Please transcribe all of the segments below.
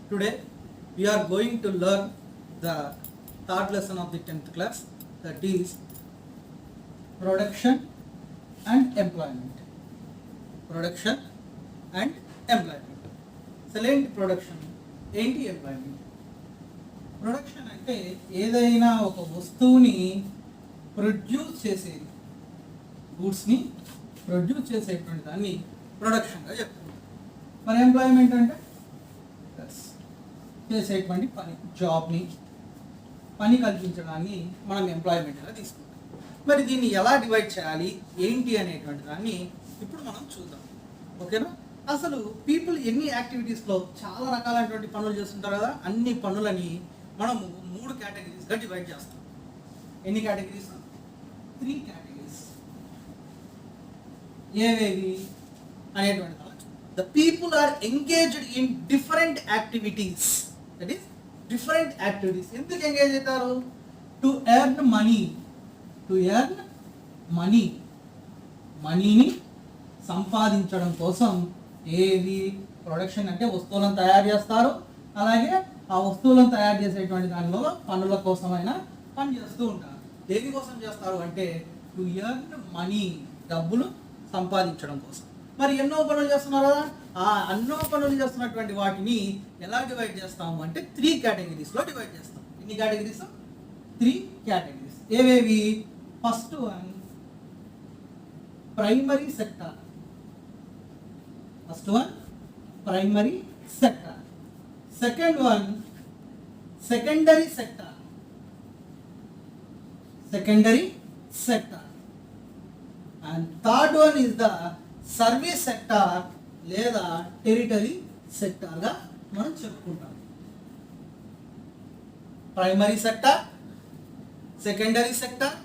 Today we are going to learn the third lesson of the 10th class, that is production and employment. Production and employment. Select production ఏంటి employment. Production అంటే ఏదైనా ఒక వస్తువుని produce చేసేది, గూడ్స్ని produce చేసేటువంటి దాన్ని ప్రొడక్షన్గా చెప్తున్నాం. మరి ఎంప్లాయ్మెంట్ అంటే చేసేటువంటి పని, జాబ్ని, పని కల్పించడాన్ని మనం ఎంప్లాయ్మెంట్గా తీసుకుంటాం. మరి దీన్ని ఎలా డివైడ్ చేయాలి ఏంటి అనేటువంటి దాన్ని ఇప్పుడు మనం చూద్దాం. ఓకేనా? అసలు పీపుల్ ఎన్ని యాక్టివిటీస్లో చాలా రకాలైనటువంటి పనులు చేస్తుంటారు కదా, అన్ని పనులని మనం 3 కేటగిరీస్గా డివైడ్ చేస్తాం. ఎన్ని కేటగిరీస్? 3 కేటగిరీస్. ఏవేవి అనేటువంటి the people are engaged in different activities. That is different activities. ఎందుకు ఎంగేజ్ అవుతారు? To earn money. To earn money, మనీని సంపాదించడం కోసం. ఏది? ప్రొడక్షన్ అంటే వస్తువులను తయారు చేస్తారు, అలాగే ఆ వస్తువులను తయారు చేసేటువంటి దానిలో పనుల కోసమైన పని చేస్తూ ఉంటారు. దేనికోసం చేస్తారు అంటే టు ఎర్న్ మనీ, డబ్బులు సంపాదించడం కోసం. మరి ఎన్నో పనులు చేస్తున్నారు కదా, ఆ ఎన్నో పనులు చేస్తున్నటువంటి వాటిని ఎలా డివైడ్ చేస్తాము అంటే 3 కేటగిరీస్లో డివైడ్ చేస్తాం. ఎన్ని కేటగిరీస్? 3 కేటగిరీస్. ఏవేవి? First one primary sector. First one primary sector. Second one secondary sector. Secondary sector. And third one is the service sector లేదా టెరిటరీ సెక్టార్గా మనం చెప్పుకుంటాం. Primary sector, secondary sector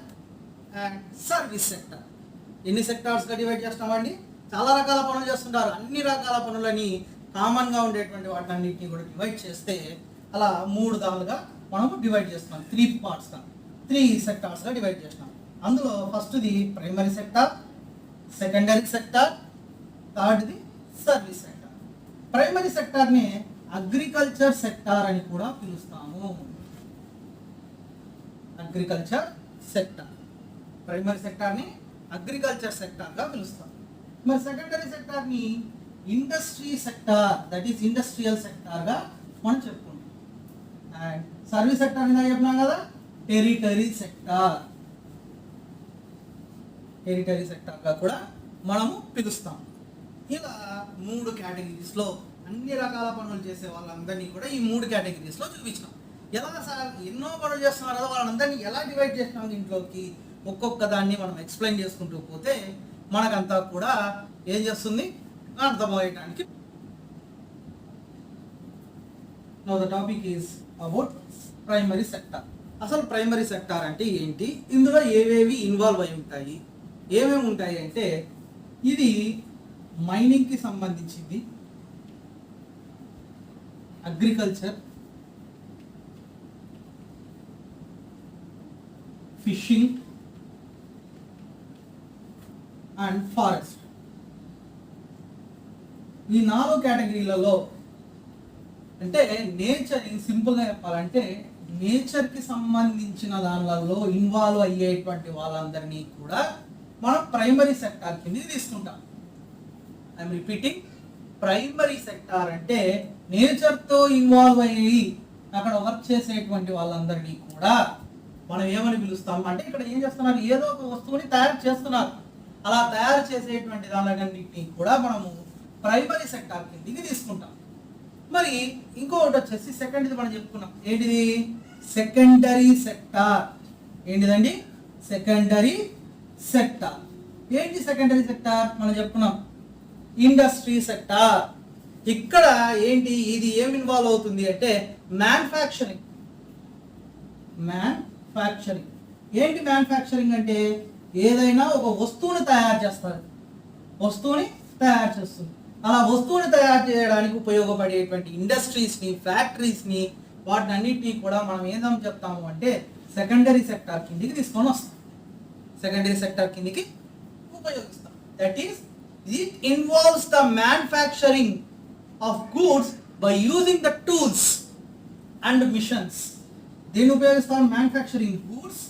and service sector. ఎన్ని సెక్టార్స్గా divide చేస్తామండి? చాలా రకాల పనులు చేస్తుంటారు. అన్ని రకాల పనులని కామన్గా ఉండేటువంటి వాటన్నిటిని కూడా డివైడ్ చేస్తే అలా 3 దాలుగా మనము డివైడ్ చేస్తున్నాం. 3 పార్ట్స్గా, 3 సెక్టార్స్గా డివైడ్ చేస్తున్నాం. అందులో ఫస్ట్ది ప్రైమరీ సెక్టార్, సెకండరీ సెక్టార్, థర్డ్ది సర్వీస్ సెక్టార్. ప్రైమరీ సెక్టార్ని అగ్రికల్చర్ సెక్టార్ అని కూడా పిలుస్తాము. Agriculture sector. ప్రైమరీ సెక్టార్ని అగ్రికల్చర్ సెక్టార్గా పిలుస్తాం. మరి సెకండరీ సెక్టార్ని industry sector, that is industrial సెక్టార్గా మనం చెప్పుకుంటాం. అండ్ సర్వీస్ సెక్టార్ మీద చెప్పినాం కదా, టెరిటరీ సెక్టార్. టెరిటరీ సెక్టార్గా కూడా మనము పిలుస్తాం. ఇలా 3 కేటగిరీస్లో అన్ని రకాల పనులు చేసే వాళ్ళందరినీ కూడా ఈ 3 కేటగిరీస్లో చూపించినాం. ఎలా సార్ ఎన్నో పనులు చేస్తున్నారు కదా, వాళ్ళందరినీ ఎలా డివైడ్ చేసినాం దీంట్లోకి? ఒక్కొక్క దాన్ని మనం ఎక్స్ప్లెయిన్ చేసుకుంటూ పోతే మనకంతా కూడా ఏం చేస్తుంది అర్థమయ్యడానికి. Now the topic is about primary sector. అసలు ప్రైమరీ సెక్టార్ అంటే ఏంటి, ఇందులో ఏవేవి ఇన్వాల్వ్ అయి ఉంటాయి, ఏమేమి ఉంటాయి అంటే ఇది మైనింగ్కి సంబంధించింది, అగ్రికల్చర్, ఫిషింగ్ అండ్ ఫారెస్ట్. ఈ 4 కేటగిరీలలో అంటే నేచర్, సింపుల్గా చెప్పాలంటే నేచర్కి సంబంధించిన దానిలలో ఇన్వాల్వ్ అయ్యేటువంటి వాళ్ళందరినీ కూడా మనం ప్రైమరీ సెక్టార్ కింద తీసుకుంటాం. ఐఎమ్ రిపీటింగ్, ప్రైమరీ సెక్టార్ అంటే నేచర్తో ఇన్వాల్వ్ అయ్యి అక్కడ వర్క్ చేసేటువంటి వాళ్ళందరినీ కూడా మనం ఏమని పిలుస్తాం అంటే, ఇక్కడ ఏం చేస్తున్నారు, ఏదో ఒక వస్తువుని తయారు చేస్తున్నారు. అలా తయారు చేసేటువంటి దానిలన్నింటినీ కూడా మనము ప్రైమరీ సెక్టార్ కిందకి తీసుకుంటాం. మరి ఇంకొకటి వచ్చేసి సెకండ్ది మనం చెప్పుకున్నాం. ఏంటిది? Secondary sector. ఏంటిదండి? Secondary sector. ఏంటి సెకండరీ సెక్టార్? మనం చెప్పుకున్నాం ఇండస్ట్రీ సెక్టార్. ఇక్కడ ఏంటి, ఇది ఏమి ఇన్వాల్వ్ అవుతుంది అంటే మ్యానుఫ్యాక్చరింగ్. మ్యానుఫ్యాక్చరింగ్ ఏంటి? మ్యానుఫ్యాక్చరింగ్ అంటే ఏదైనా ఒక వస్తువుని తయారు చేస్తారు, వస్తువుని తయారు చేస్తుంది. అలా వస్తువుని తయారు చేయడానికి ఉపయోగపడేటువంటి ఇండస్ట్రీస్ని, ఫ్యాక్టరీస్ని, వాటిని అన్నింటినీ కూడా మనం ఏదని చెప్తాము అంటే సెకండరీ సెక్టార్ కిందికి తీసుకొని వస్తాం. సెకండరీ సెక్టార్ కిందికి ఉపయోగిస్తాం. That is, it involves the manufacturing of goods by using the tools and machines. దీన్ని ఉపయోగిస్తాం manufacturing goods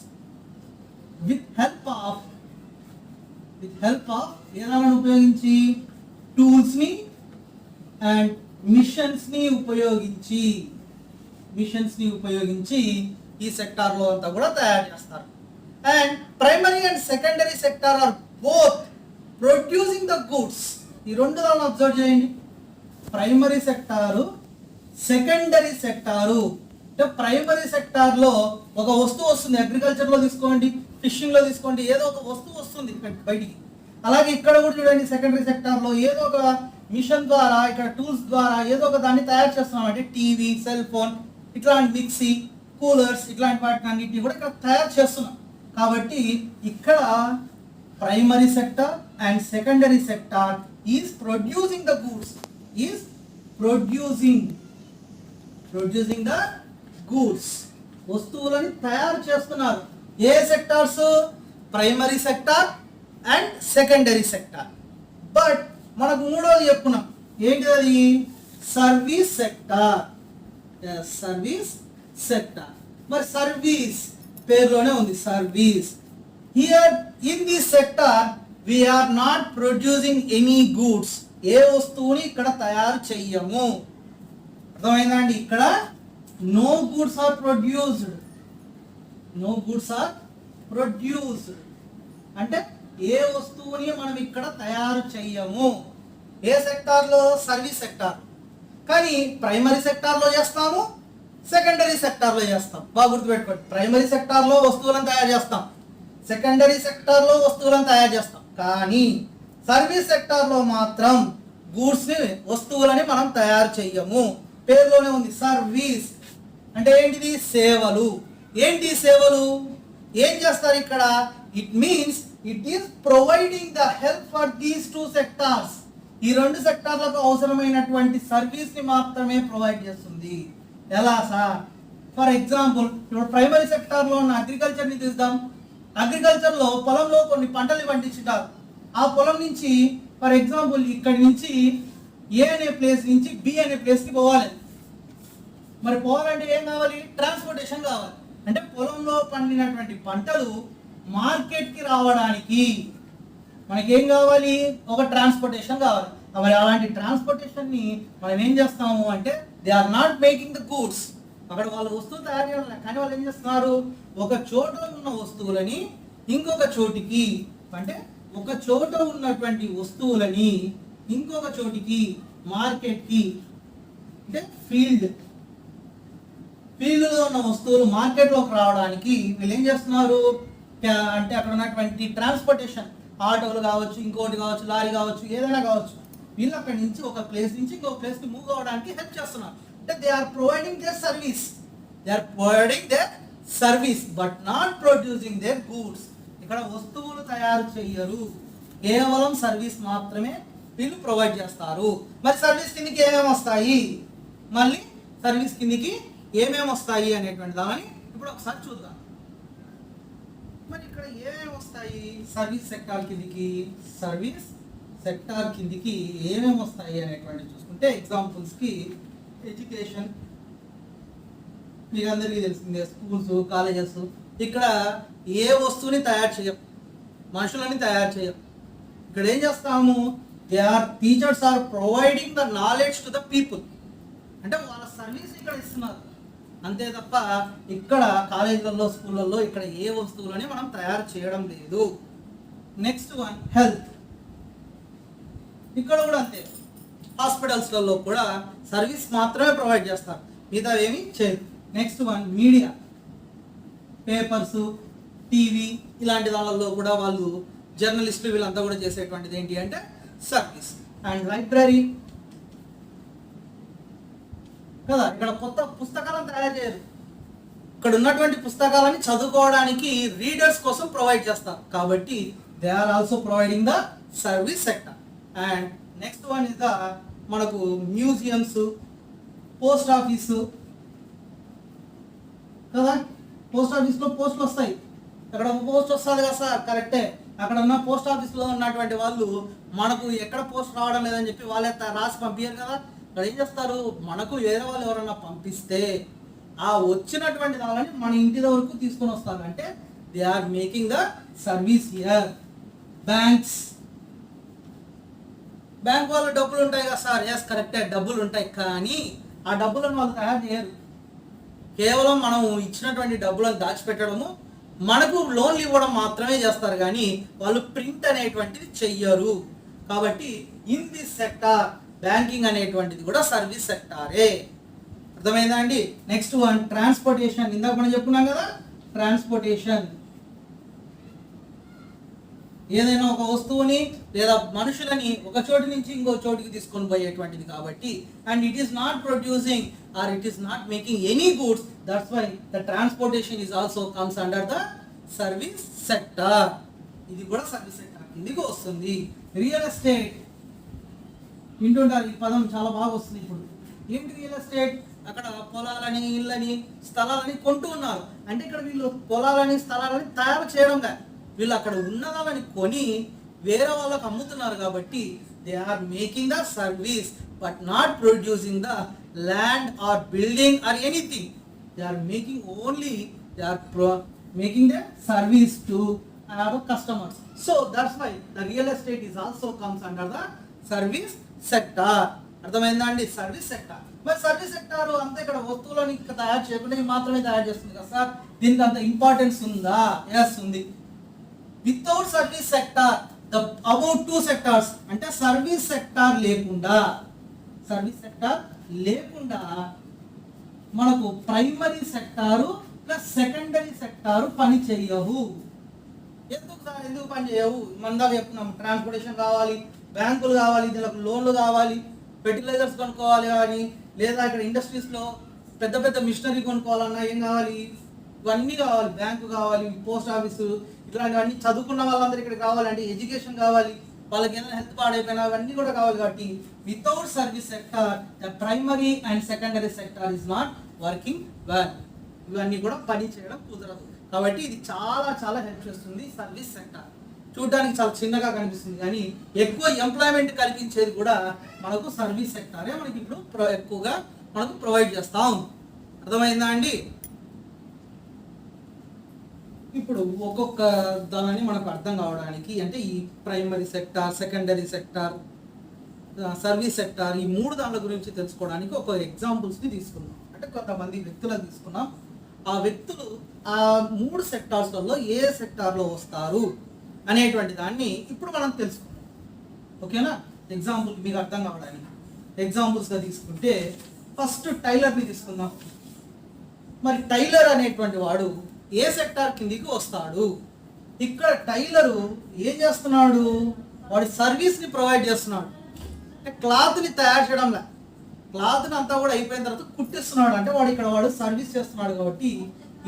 with help of ఏదాలను ఉపయోగించి, టూల్స్ ని అండ్ మిషన్స్ ని ఉపయోగించి ఈ సెక్టార్ లో అంతా కూడా తయారు చేస్తారు. And primary and secondary sector are both producing the goods. ఈ రెండు దాన్ని అబ్జర్వ్ చేయండి. Primary sector, secondary sector. అంటే ప్రైమరీ సెక్టార్ లో ఒక వస్తువు వస్తుంది, అగ్రికల్చర్ లో తీసుకోండి, ఫిషింగ్ లో తీసుకోండి, ఏదో ఒక వస్తువు వస్తుంది బయటికి. అలాగే ఇక్కడ కూడా చూడండి, సెకండరీ సెక్టార్ లో ఏదో ఒక మిషన్ ద్వారా, ఇక్కడ టూల్స్ ద్వారా ఏదో ఒక దాన్ని తయారు చేస్తున్నాం. అంటే టీవీ, సెల్ ఫోన్, ఇట్లాంటి మిక్సీ, కూలర్స్, ఇట్లాంటి వాటిని అన్నింటినీ కూడా ఇక్కడ తయారు చేస్తున్నాం. కాబట్టి ఇక్కడ primary sector and secondary sector is producing the goods, is producing the goods, వస్తువులని తయారు చేస్తున్నారు. ఏ sectors? Primary sector and secondary sector. But మనకు మూడోది చెప్పుకున్నాం, ఏంటిది అది? Service sector. Service sector. మరి సర్వీస్ పేరులోనే ఉంది, service. Here in this sector we are not producing any goods. ఏ వస్తువుని ఇక్కడ తయారు చెయ్యము. అర్థమైందండి? ఇక్కడ no goods are produced. No goods are produced అంటే ఏ వస్తువుని మనం ఇక్కడ తయారు చెయ్యము. ఏ సెక్టార్లో? Service sector. కానీ ప్రైమరీ సెక్టార్లో చేస్తాము, సెకండరీ సెక్టార్లో చేస్తాం. బాగా గుర్తుపెట్టుకోండి, ప్రైమరీ సెక్టార్లో వస్తువులను తయారు చేస్తాం, సెకండరీ సెక్టార్లో వస్తువులను తయారు చేస్తాం. కానీ సర్వీస్ సెక్టార్లో మాత్రం గూడ్స్ని, వస్తువులని మనం తయారు చెయ్యము. పేరులోనే ఉంది సర్వీస్. అంటే ఏంటిది? సేవలు. ఏంటి సేవలు? ఏం చేస్తారు ఇక్కడ? It means it is providing the help for these two sectors. ఈ రెండు సెక్టార్లకు అవసరమైనటువంటి సర్వీస్ ని మాత్రమే ప్రొవైడ్ చేస్తుంది. ఎలా సార్? ఫర్ ఎగ్జాంపుల్, ఇప్పుడు ప్రైమరీ సెక్టార్ లో ఉన్న అగ్రికల్చర్ ని తీద్దాం. అగ్రికల్చర్ లో పొలంలో కొన్ని పంటలు పండించుంటారు. ఆ పొలం నుంచి ఫర్ ఎగ్జాంపుల్ ఇక్కడి నుంచి ఏ అనే ప్లేస్ నుంచి బి అనే ప్లేస్ కి పోవాలి. మరి పోవాలంటే ఏం కావాలి? ట్రాన్స్పోర్టేషన్ కావాలి. అంటే పొలంలో పండినటువంటి పంటలు మార్కెట్ కి రావడానికి మనకేం కావాలి? ఒక ట్రాన్స్పోర్టేషన్ కావాలి. మరి అలాంటి ట్రాన్స్పోర్టేషన్ ని మనం ఏం చేస్తాము అంటే, they are not making the goods. అక్కడ వాళ్ళు వస్తువులు తయారు చేయాలి, కానీ వాళ్ళు ఏం చేస్తున్నారు? ఒక చోట ఉన్న వస్తువులని ఇంకొక చోటికి, అంటే ఒక చోట ఉన్నటువంటి వస్తువులని ఇంకొక చోటికి, మార్కెట్ కి, అంటే ఫీల్డ్లో ఉన్న వస్తువులు మార్కెట్లోకి రావడానికి వీళ్ళు ఏం చేస్తున్నారు అంటే, అక్కడ ఉన్నటువంటి ట్రాన్స్పోర్టేషన్, ఆటోలు కావచ్చు, ఇంకోటి కావచ్చు, లారీ కావచ్చు, ఏదైనా కావచ్చు, వీళ్ళు అక్కడి నుంచి ఒక ప్లేస్ నుంచి ఇంకొక ప్లేస్కి మూవ్ అవ్వడానికి హెల్ప్ చేస్తున్నారు. అంటే they are providing their service, but not producing their goods. ఇక్కడ వస్తువులు తయారు చెయ్యరు, కేవలం సర్వీస్ మాత్రమే వీళ్ళు ప్రొవైడ్ చేస్తారు. మరి సర్వీస్ కిందకి ఏమేమి వస్తాయి, మళ్ళీ సర్వీస్ కిందకి ఏమేమి వస్తాయి అనేటువంటి దాన్ని ఇప్పుడు ఒకసారి చూద్దాం. మరి ఇక్కడ ఏమేమి వస్తాయి సర్వీస్ సెక్టార్ కిందికి ఏమేమి వస్తాయి అనేటువంటి చూసుకుంటే, ఎగ్జాంపుల్స్కి ఎడ్యుకేషన్ మీకు అందరికీ తెలిసిందే, స్కూల్స్, కాలేజెస్. ఇక్కడ ఏ వస్తువుని తయారు చేయం, మనుషులని తయారు చేయం. ఇక్కడ ఏం చేస్తాము? Teachers are providing the knowledge to the people. అంటే వాళ్ళ సర్వీస్ ఇక్కడ ఇస్తున్నారు అంతే తప్ప ఇక్కడ కాలేజీలలో, స్కూళ్ళల్లో ఇక్కడ ఏ వస్తువులని మనం తయారు చేయడం లేదు. Next one health. ఇక్కడ కూడా అంతే, హాస్పిటల్స్లలో కూడా సర్వీస్ మాత్రమే ప్రొవైడ్ చేస్తారు, మిగతా ఏమి చేయరు. Next one media, papers, TV, ఇలాంటి దానిలో కూడా వాళ్ళు జర్నలిస్టులు వీళ్ళంతా కూడా చేసేటువంటిది ఏంటి అంటే సర్వీస్. అండ్ లైబ్రరీ కదా, ఇక్కడ కొత్త పుస్తకాలను తయారు చేయరు, ఇక్కడ ఉన్నటువంటి పుస్తకాలని చదువుకోవడానికి రీడర్స్ కోసం ప్రొవైడ్ చేస్తారు. కాబట్టి they are also providing the service sector. And next one is the మనకు మ్యూజియంస్, పోస్ట్ ఆఫీసు కదా. పోస్ట్ ఆఫీస్లో పోస్టులు వస్తాయి, అక్కడ ఒక పోస్ట్ వస్తుంది కదా సార్, కరెక్టే. అక్కడ ఉన్న పోస్ట్ ఆఫీస్లో ఉన్నటువంటి వాళ్ళు మనకు ఎక్కడ పోస్ట్ రావడం లేదని చెప్పి వాళ్ళే రాసి పంపించారు కదా. ఇక్కడ ఏం చేస్తారు, మనకు వేరే వాళ్ళు ఎవరైనా పంపిస్తే ఆ వచ్చినటువంటి దానిని మన ఇంటి వరకు తీసుకొని వస్తారు. అంటే they are making the service here. Banks, bank వాళ్ళు డబ్బులు ఉంటాయి కదా సార్, ఎస్ కరెక్టే, డబ్బులు ఉంటాయి, కానీ ఆ డబ్బులను వాళ్ళు తయారు చేయరు. కేవలం మనం ఇచ్చినటువంటి డబ్బులను దాచిపెట్టడము, మనకు లోన్లు ఇవ్వడం మాత్రమే చేస్తారు, కానీ వాళ్ళు ప్రింట్ అనేటువంటిది చెయ్యరు. కాబట్టి ఇన్ దిస్ సెక్టార్ బ్యాంకింగ్ అనేటువంటిది కూడా సర్వీస్ సెక్టారే. అర్థమైందా అండి? Next one transportation. ఇందాక మనం చెప్పుకున్నాం కదా, ట్రాన్స్పోర్టేషన్ ఏదైనా ఒక వస్తువుని లేదా మనుషులని ఒక చోటు నుంచి ఇంకో చోటుకి తీసుకొని పోయేటువంటిది కాబట్టి, and it is not producing or it is not making any goods, that's why the transportation is also comes under the service sector. ఇది కూడా సర్వీస్ సెక్టార్ కిందికి వస్తుంది. రియల్ ఎస్టేట్ వింటుంటారు, ఈ పదం చాలా బాగా వస్తుంది ఇప్పుడు. ఏంటి రియల్ ఎస్టేట్? అక్కడ పొలాలని, ఇళ్ళని, స్థలాలని కొంటూ ఉన్నారు. అంటే ఇక్కడ వీళ్ళు పొలాలని, స్థలాలని తయారు చేయడం కాదు, వీళ్ళు అక్కడ ఉన్నదాలని కొని వేరే వాళ్ళకి అమ్ముతున్నారు. కాబట్టి they are making the service but not producing the land or building or anything. They are making only, they are making the service to our customers. So that's why the real estate is also comes under the service sector. అర్థమైందా అండి? Service sector. మరి service sector అంతా ఇక్కడ వస్తువులను తయారు చేయకుండా మాత్రమే తయారు చేస్తుంది కదా సార్, దీనికి అంత ఇంపార్టెన్స్ ఉందా? ఎస్ ఉంది. Without service sector the about two sectors, అంటే సర్వీస్ సెక్టార్ లేకుండా మనకు primary sector plus secondary sector పని చేయవు. ఎందుకు పని చేయవు? మందాక చెప్పుకున్నాం, ట్రాన్స్పోర్టేషన్ కావాలి, బ్యాంకులు కావాలి, దీనికి లోన్లు కావాలి, ఫెర్టిలైజర్స్ కొనుక్కోవాలి, కానీ లేదా ఇక్కడ ఇండస్ట్రీస్లో పెద్ద పెద్ద మిషనరీ కొనుక్కోవాలన్నా ఏం కావాలి? ఇవన్నీ కావాలి. బ్యాంకు కావాలి, పోస్ట్ ఆఫీసు, ఇట్లాంటివన్నీ చదువుకున్న వాళ్ళందరూ ఇక్కడ కావాలంటే ఎడ్యుకేషన్ కావాలి, వాళ్ళకి ఏదైనా హెల్త్ పాడైపోయినా అవన్నీ కూడా కావాలి. కాబట్టి without service sector the primary and secondary sector is not working well. ఇవన్నీ కూడా పని చేయడం కుదరదు. కాబట్టి ఇది చాలా చాలా హెల్ప్ చేస్తుంది సర్వీస్ సెక్టార్. చూడడానికి చాలా చిన్నగా కనిపిస్తుంది, కానీ ఎక్కువ ఎంప్లాయ్మెంట్ కల్పించేది కూడా మనకు సర్వీస్ సెక్టారే మనకి ఇప్పుడు ఎక్కువగా మనకు ప్రొవైడ్ చేస్తా ఉంది. అర్థమైందా అండి? ఇప్పుడు ఒక్కొక్క దానిని మనకు అర్థం కావడానికి, అంటే ఈ primary sector, secondary sector, service sector, ఈ మూడు దానిల గురించి తెలుసుకోవడానికి ఒక ఎగ్జాంపుల్స్ని తీసుకున్నాం. అంటే కొంతమంది వ్యక్తులను తీసుకున్నాం. ఆ వ్యక్తులు ఆ మూడు సెక్టార్స్లలో ఏ సెక్టార్లో వస్తారు అనేటువంటి దాన్ని ఇప్పుడు మనం తెలుసుకుందాం. ఓకేనా? ఎగ్జాంపుల్ మీకు అర్థం కావడానికి ఎగ్జాంపుల్స్గా తీసుకుంటే ఫస్ట్ టైలర్ని తీసుకుందాం. మరి టైలర్ అనేటువంటి వాడు ఏ సెక్టార్ కిందికి వస్తాడు? ఇక్కడ టైలరు ఏం చేస్తున్నాడు? వాడి సర్వీస్ని ప్రొవైడ్ చేస్తున్నాడు. అంటే క్లాత్ని తయారు చేయడంలా, క్లాత్ని అంతా కూడా అయిపోయిన తర్వాత కుట్టిస్తున్నాడు. అంటే వాడు సర్వీస్ చేస్తున్నాడు. కాబట్టి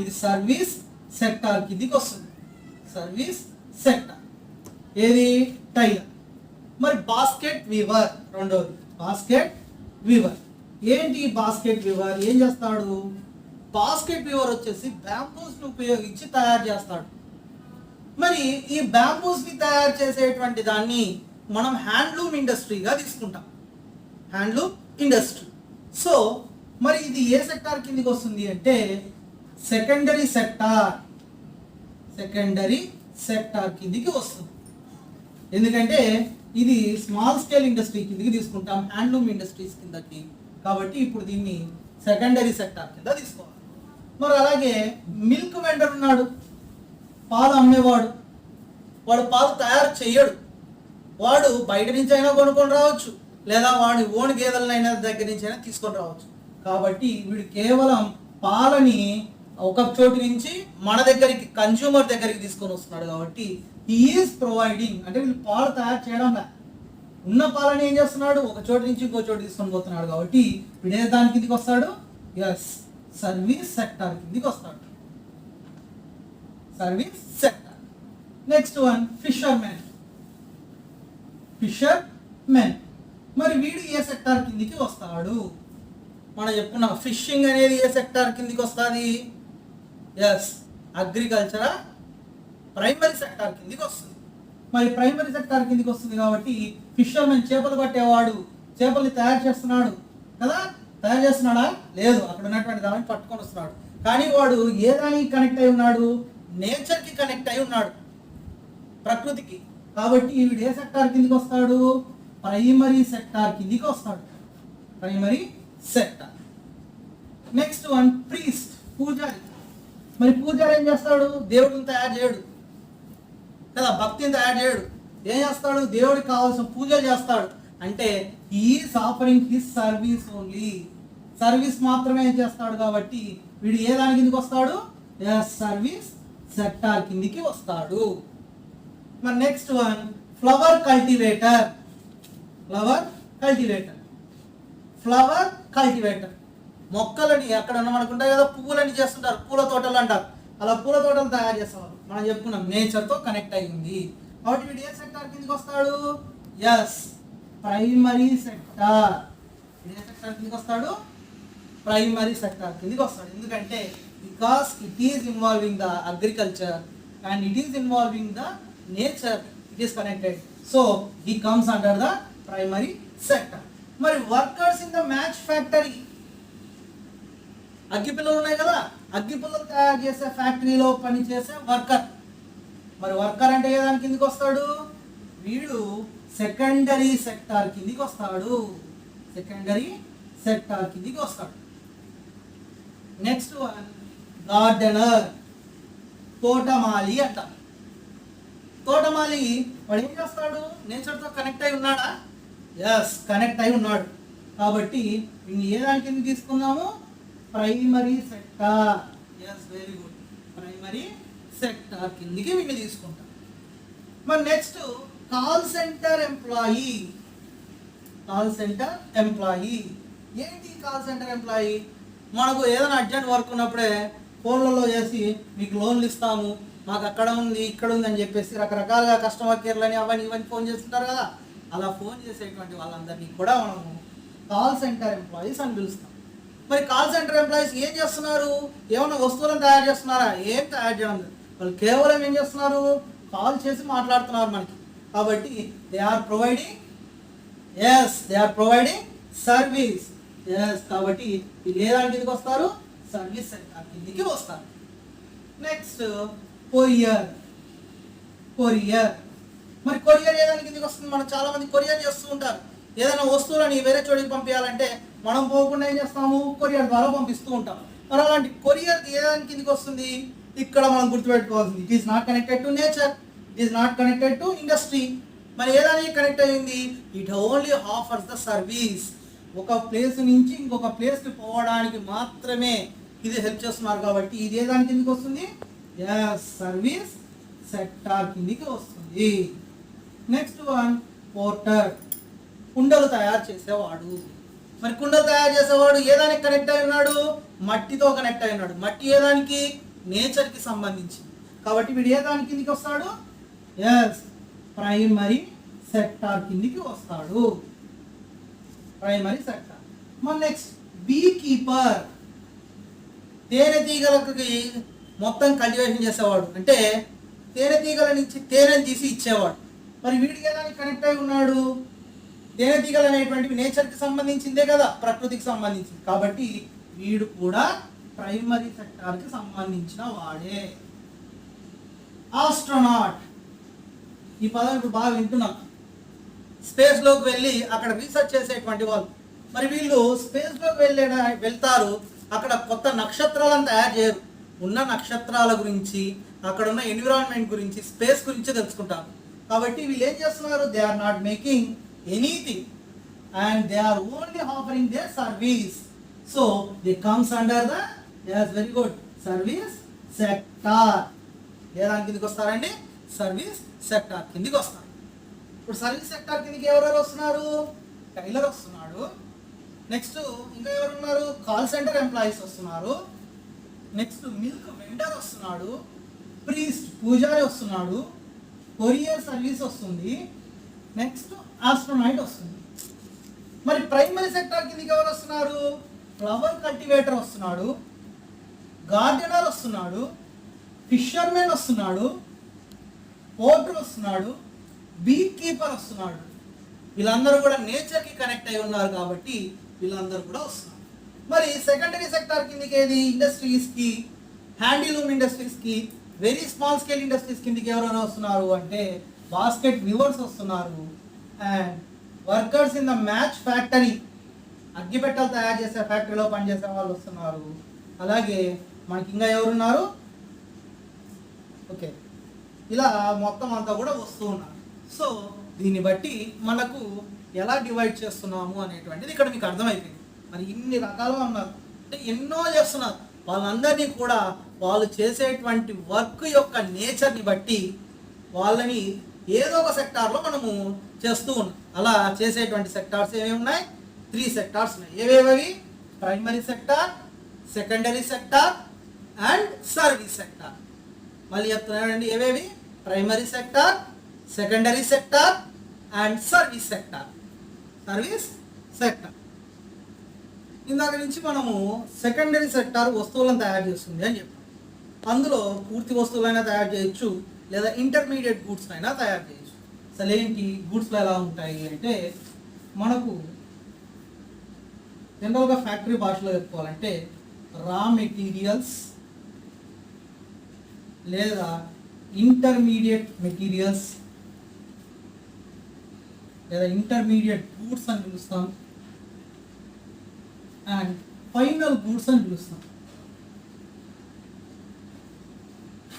ఇది సర్వీస్ సెక్టార్ కిందికి వస్తుంది. సర్వీస్ సెక్టార్ ఏది? టైలర్. మరి బాస్కెట్ వీవర్ రెండోది. బాస్కెట్ వీవర్ ఏంటి? బాస్కెట్ వీవర్ ఏం చేస్తాడు? బాస్కెట్ వీవర్ వచ్చేసి బ్యాంబూస్ని ఉపయోగించి తయారు చేస్తాడు. మరి ఈ బ్యాంబూస్ని తయారు చేసేటువంటి దాన్ని మనం హ్యాండ్లూమ్ ఇండస్ట్రీగా తీసుకుంటాం. Handloom industry. సో మరి ఇది ఏ సెక్టార్ కిందికి వస్తుంది అంటే సెకండరీ సెక్టార్ కిందికి వస్తుంది. ఎందుకంటే ఇది స్మాల్ స్కేల్ ఇండస్ట్రీ కిందికి తీసుకుంటాం, హ్యాండ్లూమ్ ఇండస్ట్రీస్ కిందకి. కాబట్టి ఇప్పుడు దీన్ని సెకండరీ సెక్టార్ కింద తీసుకోవాలి. మరి అలాగే మిల్క్ వెండర్ ఉన్నాడు, పాలు అమ్మేవాడు. వాడు పాలు తయారు చేయడు, వాడు బయట నుంచి అయినా కొనుక్కొని రావచ్చు, లేదా వాడి ఓన్ గేదెలనైనా దగ్గర నుంచి అయినా తీసుకొని రావచ్చు. కాబట్టి వీడు కేవలం పాలని ఒక చోటు నుంచి మన దగ్గరికి, కన్జ్యూమర్ దగ్గరికి తీసుకొని వస్తున్నాడు. కాబట్టి ఈజ్ ప్రొవైడింగ్, అంటే వీళ్ళు పాలు తయారు చేయడం ఉన్న పాలని ఏం చేస్తున్నాడు? ఒక చోటు నుంచి ఇంకో చోటు తీసుకొని పోతున్నాడు. కాబట్టి వీడే దాని కిందికి వస్తాడు. ఎస్, సర్వీస్ సెక్టార్ కిందికి వస్తాడు. Service sector. Next one fishermen. మరి వీడు ఏ సెక్టార్ కిందికి వస్తాడు? మనం చెప్పుకున్నాం ఫిషింగ్ అనేది ఏ సెక్టార్ కిందికి వస్తుంది? ఎస్, అగ్రికల్చర్ ప్రైమరీ సెక్టార్ కిందికి వస్తుంది. మరి ప్రైమరీ సెక్టార్ కిందికి వస్తుంది కాబట్టి ఫిషర్మెన్ చేపలు పట్టేవాడు, చేపల్ని తయారు చేస్తున్నాడు, కదా, తయారు చేస్తున్నాడా? లేదు, అక్కడ ఉన్నటువంటి దాన్ని పట్టుకొని వస్తున్నాడు. కానీ వాడు ఏ దానికి కనెక్ట్ అయి ఉన్నాడు? నేచర్కి కనెక్ట్ అయి ఉన్నాడు, ప్రకృతికి. కాబట్టి వీడు ఏ సెక్టార్ కిందికి వస్తాడు? ప్రైమరీ సెక్టార్ కిందికి వస్తాడు, primary sector. Next one priest, పూజారి. మరి పూజారి ఏం చేస్తాడు? దేవుడిని తయారు చేయడు కదా, భక్తిని తయారు చేయడు. ఏం చేస్తాడు? దేవుడికి కావాల్సిన పూజలు చేస్తాడు. అంటే is offering his service only, service మాత్రమే చేస్తాడు. కాబట్టి వీడు ఏ దాని కిందికి వస్తాడు? సర్వీస్ సెక్టార్ కిందికి వస్తాడు. మరి next one flower cultivator, flower cultivator. Flower cultivator మొక్కలని అక్కడ మనకుంటాయి కదా, పువ్వులని చేస్తుంటారు, పూల తోటలు అంటారు. అలా పూల తోటలు తయారు చేస్తారు. మనం చెప్పుకున్నాం నేచర్తో కనెక్ట్ అయ్యింది. కాబట్టి వీడు ఏ సెక్టార్ కిందికి వస్తాడు? Yes, primary sector. ఏ సెక్టార్ కిందికి వస్తాడు? ప్రైమరీ సెక్టార్ కిందికి వస్తాడు. ఎందుకంటే because it is involving the agriculture and it is involving the nature, it is connected. So he comes under the primary sector. మరి workers in the match factory, అగ్గిపిల్లలు ఉన్నాయి కదా, అగ్గిపిల్లలు తయారు చేసే ఫ్యాక్టరీలో పనిచేసే వర్కర్. మరి వర్కర్ అంటే ఏ దాని కిందికి వస్తాడు? వీడు సెకండరీ సెక్టార్ కిందికి వస్తాడు, సెకండరీ సెక్టార్ కిందికి వస్తాడు. నెక్స్ట్ వన్ గార్డెనర్, తోటమాలి అంట. తోటమాలి వాడు ఏం చేస్తాడు? నేచర్తో కనెక్ట్ అయి ఉన్నాడా? ఎస్, కనెక్ట్ అయి ఉన్నాడు. కాబట్టి వీడిని ఏ దాని కింద తీసుకున్నాము? Primary sector. Yes, very good, primary sector కిందికి వీడిని తీసుకుంటాం. మరి next call centre employee, call centre employee. ఏంటి కాల్ సెంటర్ ఎంప్లాయీ? మనకు ఏదైనా అర్జెంట్ వర్క్ ఉన్నప్పుడే ఫోన్లలో చేసి మీకు లోన్లు ఇస్తాము, మాకు అక్కడ ఉంది ఇక్కడ ఉంది అని చెప్పేసి రకరకాలుగా కస్టమర్ కేర్లని అవన్నీ ఇవన్నీ ఫోన్ చేస్తుంటారు కదా. అలా ఫోన్ చేసేటువంటి వాళ్ళందరినీ కూడా మనము కాల్ సెంటర్ ఎంప్లాయీస్ అని పిలుస్తాం. మరి కాల్ సెంటర్ ఎంప్లాయీస్ ఏం చేస్తున్నారు? ఏమైనా వస్తువులను తయారు చేస్తున్నారా? ఏం తయారు చేయడం లేదు. వాళ్ళు కేవలం ఏం చేస్తున్నారు? కాల్ చేసి మాట్లాడుతున్నారు మనకి. కాబట్టి they are providing, yes, they are providing service. Yes, కాబట్టి వీళ్ళు ఏ దాని కిందకి వస్తారు? సర్వీస్ సెక్టార్ కిందికి వస్తారు. Next courier, courier. మరి కొరియర్ ఏ దాని కిందకి వస్తుంది? మనం చాలా మంది కొరియర్ చేస్తూ ఉంటారు. ఏదైనా వస్తువులని వేరే చోటికి పంపించాలంటే మనం పోకుండా ఏం చేస్తాము? కొరియర్ ద్వారా పంపిస్తూ ఉంటాం. మరి అలాంటి కొరియర్ ఏ దాని కిందకి వస్తుంది? ఇక్కడ మనం గుర్తుపెట్టుకోవాల్సింది, it is not connected to nature, it is not connected to industry. మరి ఏ దానికి కనెక్ట్ అయ్యింది? It only offers the service. ఒక ప్లేస్ నుంచి ఇంకొక ప్లేస్కి పోవడానికి మాత్రమే ఇది హెల్ప్ చేస్తున్నారు. కాబట్టి ఇది ఏ దాని కిందకి వస్తుంది? ఎస్, సర్వీస్ సెక్టార్ కిందికి వస్తుంది. నెక్స్ట్ వన్ పోర్టర్, కుండలు తయారు చేసేవాడు. మరి కుండలు తయారు చేసేవాడు ఏ దానికి కనెక్ట్ అయి ఉన్నాడు? మట్టితో కనెక్ట్ అయి ఉన్నాడు. మట్టి ఏ దానికి? నేచర్కి సంబంధించి. కాబట్టి వీడు ఏ దాని కిందికి వస్తాడు? ఎస్, ప్రైమరీ సెక్టార్ కిందికి వస్తాడు, ప్రైమరీ సెక్టార్. మరి నెక్స్ట్ బీ కీపర్, తేనెటీగలకి మొత్తం కల్టివేషన్ చేసేవాడు. అంటే తేనెటీగల నుంచి తేనెని తీసి ఇచ్చేవాడు. మరి వీడికి ఏదానికి కనెక్ట్ అయి ఉన్నాడు? తేనెటీగలు అనేటువంటివి నేచర్కి సంబంధించిందే కదా, ప్రకృతికి సంబంధించింది. కాబట్టి వీడు కూడా ప్రైమరీ సెక్టార్కి సంబంధించిన వాడే. ఆస్ట్రోనాట్, ఈ పదం ఇప్పుడు బాగా వింటున్నాం. స్పేస్లోకి వెళ్ళి అక్కడ రీసెర్చ్ చేసేటువంటి వాళ్ళు. మరి వీళ్ళు స్పేస్లోకి వెళ్తారు, అక్కడ కొత్త నక్షత్రాలను తయారు చేయరు. ఉన్న నక్షత్రాల గురించి, అక్కడ ఉన్న ఎన్విరాన్మెంట్ గురించి, స్పేస్ గురించి తెలుసుకుంటారు. కాబట్టి వీళ్ళు ఏం చేస్తున్నారు? They are not making anything and they are only offering their service. So they comes under the, yes, very good, service sector. ఏ దాని కిందకి వస్తారండి? సర్వీస్ సెక్టార్ కిందకి వస్తారు. ఇప్పుడు సర్వీస్ సెక్టార్ కిందకి ఎవరెవరు వస్తున్నారు? టైలర్ వస్తున్నాడు. నెక్స్ట్ ఇంకా ఎవరు ఉన్నారు? కాల్ సెంటర్ ఎంప్లాయీస్ వస్తున్నారు. నెక్స్ట్ మిల్క్ వెండర్ వస్తున్నాడు. ప్రీస్ట్, పూజారి వస్తున్నాడు. కొరియర్ సర్వీస్ వస్తుంది. నెక్స్ట్ ఆస్ట్రోనాట్ వస్తుంది. మరి ప్రైమరీ సెక్టార్ కిందకి ఎవరు వస్తున్నారు? ఫ్లవర్ కల్టివేటర్ వస్తున్నాడు, గార్డెనర్ వస్తున్నాడు, ఫిషర్మెన్ వస్తున్నాడు, పోర్టర్ వస్తున్నాడు, బీ కీపర్ వస్తున్నాడు. వీళ్ళందరూ కూడా నేచర్కి కనెక్ట్ అయి ఉన్నారు. కాబట్టి వీళ్ళందరూ కూడా వస్తున్నారు. మరి సెకండరీ సెక్టార్ కిందకి ఏది, ఇండస్ట్రీస్కి, హ్యాండీలూమ్ ఇండస్ట్రీస్కి, వెరీ స్మాల్ స్కేల్ ఇండస్ట్రీస్ కిందకి ఎవరైనా వస్తున్నారు అంటే బాస్కెట్ వీవర్స్ వస్తున్నారు. And workers in the match factory, అగ్గిపెట్టలు తయారు చేసే ఫ్యాక్టరీలో పనిచేసే వాళ్ళు వస్తున్నారు. అలాగే మనకి ఇంకా ఎవరున్నారు, ఓకే, ఇలా మొత్తం అంతా కూడా వస్తూ ఉన్నారు. సో దీన్ని బట్టి మనకు ఎలా డివైడ్ చేస్తున్నాము అనేటువంటిది ఇక్కడ మీకు అర్థమైపోయింది. మరి ఇన్ని రకాలుగా ఉన్నారు అంటే ఎన్నో చేస్తున్నారు. వాళ్ళందరినీ కూడా వాళ్ళు చేసేటువంటి వర్క్ యొక్క నేచర్ని బట్టి వాళ్ళని ఏదో ఒక సెక్టార్లో మనము చేస్తూ ఉన్నాం. అలా చేసేటువంటి సెక్టార్స్ ఏమేమి ఉన్నాయి, 3 సెక్టార్స్ ఉన్నాయి. ఏవేవి, primary sector, secondary sector and service sector. మళ్ళీ చెప్తున్నానండి, ఏవేవి, primary sector, secondary sector and service sector. Service sector ఇందాక నుంచి మనము సెకండరీ సెక్టార్ వస్తువులను తయారు చేస్తుంది అని చెప్పాం. అందులో పూర్తి వస్తువులైనా తయారు చేయొచ్చు, లేదా ఇంటర్మీడియట్ గూడ్స్ అయినా తయారు చేయొచ్చు. అసలు ఏంటి గూడ్స్లో ఎలా ఉంటాయి అంటే, మనకు జనరల్గా ఫ్యాక్టరీ భాషలో చెప్పుకోవాలంటే రా మెటీరియల్స్ లేదా ఇంటర్మీడియట్ మెటీరియల్స్ లేదా ఇంటర్మీడియట్ గూడ్స్ అని పిలుస్తాం, అండ్ ఫైనల్ గూడ్స్ అని పిలుస్తాం.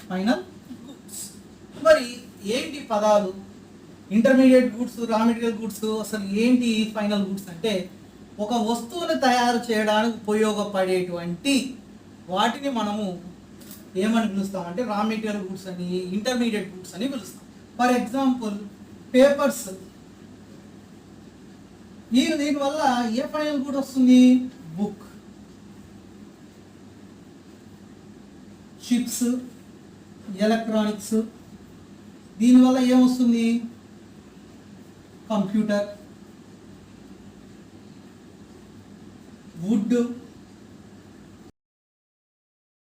Final goods. మరి ఏంటి పదాలు, intermediate goods, raw material goods, అసలు ఏంటి ఫైనల్ గూడ్స్ అంటే ఒక వస్తువుని తయారు చేయడానికి ఉపయోగపడేటువంటి వాటిని మనము ఏమని పిలుస్తామంటే రా మెటీరియల్ గూడ్స్ అని, ఇంటర్మీడియట్ గూడ్స్ అని పిలుస్తాం. ఫర్ ఎగ్జాంపుల్ పేపర్స్, దీనివల్ల ఏ ఫైనల్ గూడ్ వస్తుంది, బుక్. చిప్స్, ఎలక్ట్రానిక్స్, దీనివల్ల ఏమొస్తుంది, కంప్యూటర్. వుడ్,